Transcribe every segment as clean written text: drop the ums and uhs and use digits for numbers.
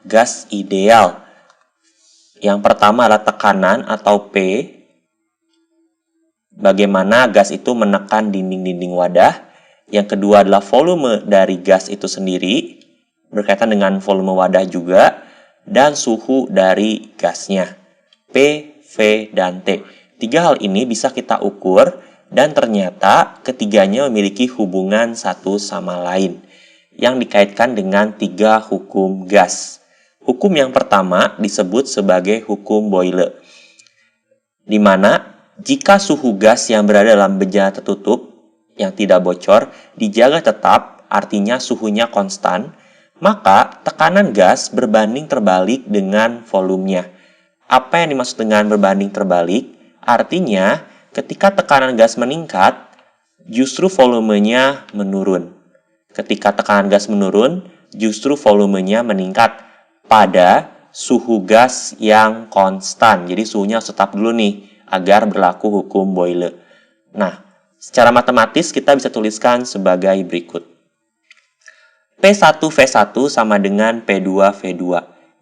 gas ideal. Yang pertama adalah tekanan atau P, bagaimana gas itu menekan dinding-dinding wadah. Yang kedua adalah volume dari gas itu sendiri, berkaitan dengan volume wadah juga, dan suhu dari gasnya, P, V, dan T. Tiga hal ini bisa kita ukur, dan ternyata ketiganya memiliki hubungan satu sama lain, yang dikaitkan dengan tiga hukum gas. Hukum yang pertama disebut sebagai hukum Boyle, di mana jika suhu gas yang berada dalam bejana tertutup yang tidak bocor dijaga tetap, artinya suhunya konstan, maka tekanan gas berbanding terbalik dengan volumenya. Apa yang dimaksud dengan berbanding terbalik? Artinya, ketika tekanan gas meningkat, justru volumenya menurun. Ketika tekanan gas menurun, justru volumenya meningkat pada suhu gas yang konstan. Jadi suhunya harus tetap dulu nih, agar berlaku hukum Boyle. Nah, secara matematis kita bisa tuliskan sebagai berikut. P1V1 sama dengan P2V2.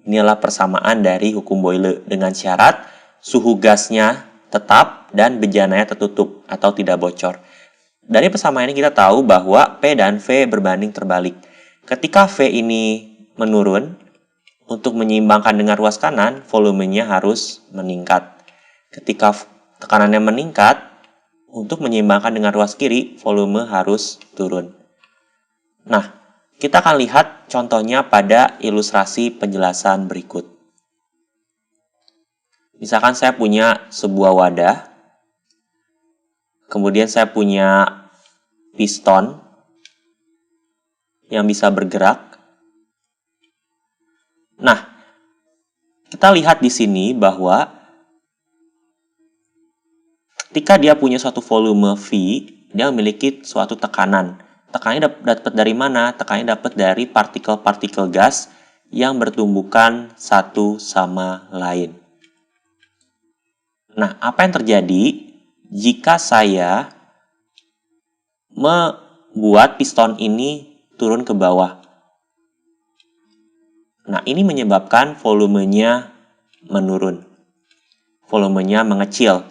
Inilah persamaan dari hukum Boyle dengan syarat suhu gasnya tetap dan bejananya tertutup atau tidak bocor. Dari persamaan ini kita tahu bahwa P dan V berbanding terbalik. Ketika V ini menurun, untuk menyeimbangkan dengan ruas kanan, volumenya harus meningkat. Ketika tekanannya meningkat, untuk menyeimbangkan dengan ruas kiri, volume harus turun. Nah, kita akan lihat contohnya pada ilustrasi penjelasan berikut. Misalkan saya punya sebuah wadah, kemudian saya punya piston yang bisa bergerak. Nah, kita lihat di sini bahwa ketika dia punya suatu volume V, dia memiliki suatu tekanan. Tekanannya dapat dari mana? Tekanannya dapat dari partikel-partikel gas yang bertumbukan satu sama lain. Nah, apa yang terjadi jika saya membuat piston ini turun ke bawah? Nah, ini menyebabkan volumenya menurun. Volumenya mengecil.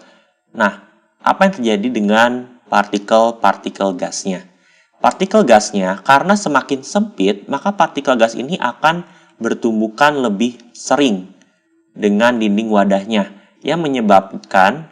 Nah, apa yang terjadi dengan partikel-partikel gasnya? Partikel gasnya, karena semakin sempit, maka partikel gas ini akan bertumbukan lebih sering dengan dinding wadahnya, yang menyebabkan